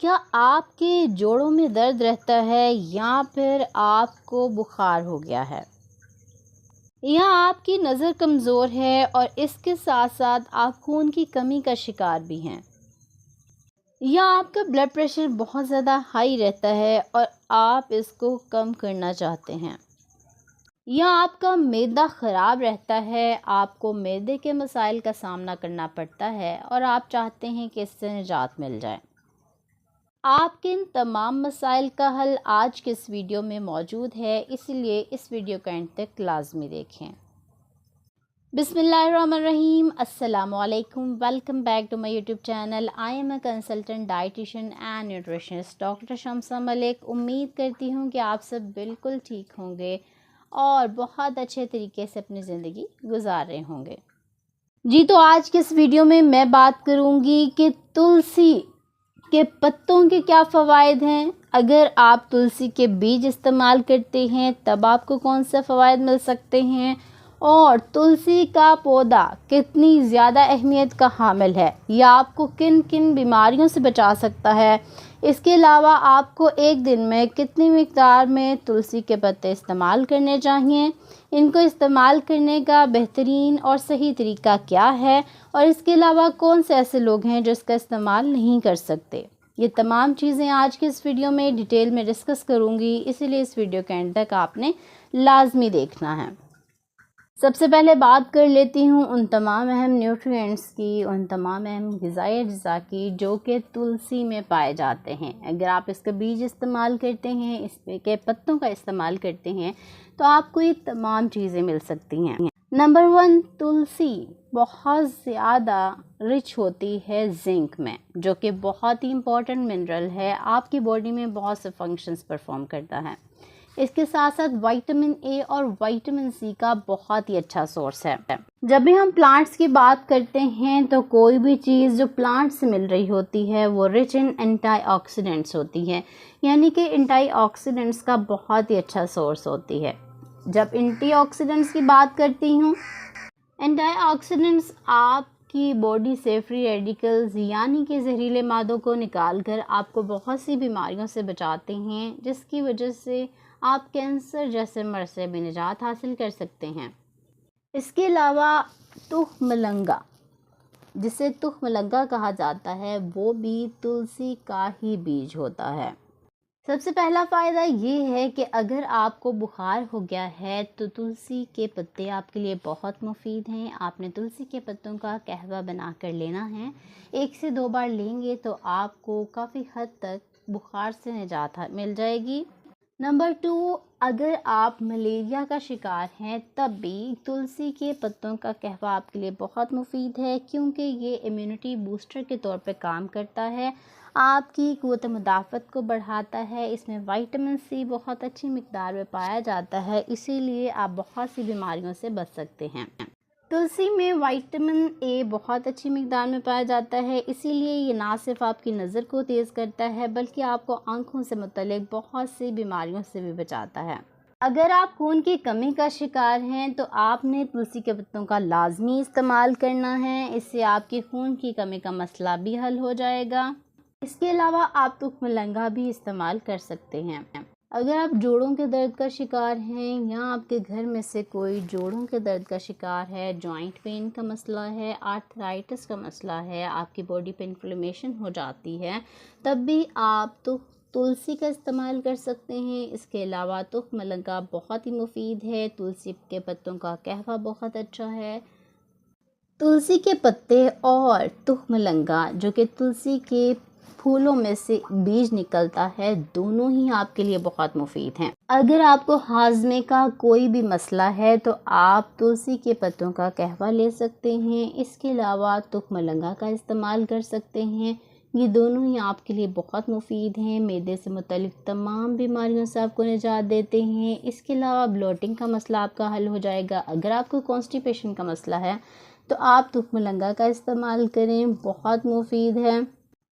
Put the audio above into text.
क्या आपके जोड़ों में दर्द रहता है या फिर आपको बुखार हो गया है, या आपकी नज़र कमज़ोर है और इसके साथ साथ आप खून की कमी का शिकार भी हैं, या आपका ब्लड प्रेशर बहुत ज़्यादा हाई रहता है और आप इसको कम करना चाहते हैं, या आपका मैदा ख़राब रहता है, आपको मैदे के मसाइल का सामना करना पड़ता है और आप चाहते हैं कि इससे निजात मिल जाए। आपके इन तमाम मसाइल का हल आज के इस वीडियो में मौजूद है, इसलिए इस वीडियो का एंड तक लाजमी देखें। बिस्मिल्लाहिर्रहमानिर्रहीम, अस्सलामु अलैकुम, welcome back to my YouTube channel. I am a consultant dietitian and nutritionist doctor Shamsa Malik. उम्मीद करती हूँ कि आप सब बिल्कुल ठीक होंगे और बहुत अच्छे तरीके से अपनी ज़िंदगी गुजार रहे होंगे। जी, तो आज के इस वीडियो में मैं बात करूँगी कि तुलसी के पत्तों के क्या फ़वाइद हैं। अगर आप तुलसी के बीज इस्तेमाल करते हैं तब आपको कौन से फ़वाइद मिल सकते हैं, और तुलसी का पौधा कितनी ज़्यादा अहमियत का हामिल है, या आपको किन किन बीमारियों से बचा सकता है। इसके अलावा आपको एक दिन में कितनी मिक़दार में तुलसी के पत्ते इस्तेमाल करने चाहिए, इनको इस्तेमाल करने का बेहतरीन और सही तरीका क्या है, और इसके अलावा कौन से ऐसे लोग हैं जो इसका इस्तेमाल नहीं कर सकते। ये तमाम चीज़ें आज के इस वीडियो में डिटेल में डिस्कस करूँगी, इसीलिए इस वीडियो के एंड तक आपने लाजमी देखना है। सबसे पहले बात कर लेती हूँ उन तमाम अहम न्यूट्रिएंट्स की, उन तमाम अहम ग़िज़ाई अज्जा की जो कि तुलसी में पाए जाते हैं। अगर आप इसका बीज इस्तेमाल करते हैं, इसके पत्तों का इस्तेमाल करते हैं, तो आपको ये तमाम चीज़ें मिल सकती हैं। नंबर 1, तुलसी बहुत ज़्यादा रिच होती है जिंक में, जो कि बहुत ही इम्पॉर्टेंट मिनरल है, आपकी बॉडी में बहुत से फंक्शंस परफॉर्म करता है। इसके साथ साथ विटामिन ए और विटामिन सी का बहुत ही अच्छा सोर्स है। जब भी हम प्लांट्स की बात करते हैं तो कोई भी चीज़ जो प्लांट से मिल रही होती है वो रिच इन एंटीऑक्सीडेंट्स होती है, यानी कि एंटीऑक्सीडेंट्स का बहुत ही अच्छा सोर्स होती है। जब एंटीऑक्सीडेंट्स की बात करती हूँ, एंटीऑक्सीडेंट्स आपकी बॉडी से फ्री रेडिकल्स यानी कि जहरीले मादों को निकालकर आपको बहुत सी बीमारियों से बचाते हैं, जिसकी वजह से आप कैंसर जैसे मर्ज से भी निजात हासिल कर सकते हैं। इसके अलावा तुखमलंगा, जिसे तुखमलंगा कहा जाता है, वो भी तुलसी का ही बीज होता है। सबसे पहला फ़ायदा ये है कि अगर आपको बुखार हो गया है तो तुलसी के पत्ते आपके लिए बहुत मुफीद हैं। आपने तुलसी के पत्तों का कहवा बना कर लेना है। 1 से 2 बार लेंगे तो आपको काफ़ी हद तक बुखार से निजात मिल जाएगी। नंबर 2, अगर आप मलेरिया का शिकार हैं तब भी तुलसी के पत्तों का कहवा आपके लिए बहुत मुफीद है, क्योंकि ये इम्यूनिटी बूस्टर के तौर पे काम करता है, आपकी क़ुव्वत मुदाफ़त को बढ़ाता है। इसमें विटामिन सी बहुत अच्छी मिक़दार में पाया जाता है, इसीलिए आप बहुत सी बीमारियों से बच सकते हैं। तुलसी में विटामिन ए बहुत अच्छी मिक़दार में पाया जाता है, इसीलिए ये ना सिर्फ आपकी नज़र को तेज़ करता है बल्कि आपको आँखों से मुतल्लिक़ बहुत सी बीमारियों से भी बचाता है। अगर आप खून की कमी का शिकार हैं तो आपने तुलसी के पत्तों का लाजमी इस्तेमाल करना है, इससे आपके खून की कमी का मसला भी हल हो जाएगा। इसके अलावा आप तुखमलंगा भी इस्तेमाल कर सकते हैं। अगर आप जोड़ों के दर्द का शिकार हैं या आपके घर में से कोई जोड़ों के दर्द का शिकार है, जॉइंट पेन का मसला है, आर्थराइटिस का मसला है, आपकी बॉडी पे इन्फ्लेमेशन हो जाती है, तब भी आप तुलसी का इस्तेमाल कर सकते हैं। इसके अलावा तुखमलंगा बहुत ही मुफीद है, तुलसी के पत्तों का कहवा बहुत अच्छा है। तुलसी के पत्ते और तुखमलंगा, जो कि तुलसी के फूलों में से बीज निकलता है, दोनों ही आपके लिए बहुत मुफीद हैं। अगर आपको हाजमे का कोई भी मसला है तो आप तुलसी के पत्तों का कहवा ले सकते हैं। इसके अलावा तुखमलंगा का इस्तेमाल कर सकते हैं, ये दोनों ही आपके लिए बहुत मुफीद हैं, मैदे से मुतल्लिक़ तमाम बीमारियों से आपको निजात देते हैं। इसके अलावा ब्लोटिंग का मसला आपका हल हो जाएगा। अगर आपको कॉन्स्टिपेशन का मसला है तो आप तुखमलंगा का इस्तेमाल करें, बहुत मुफीद है।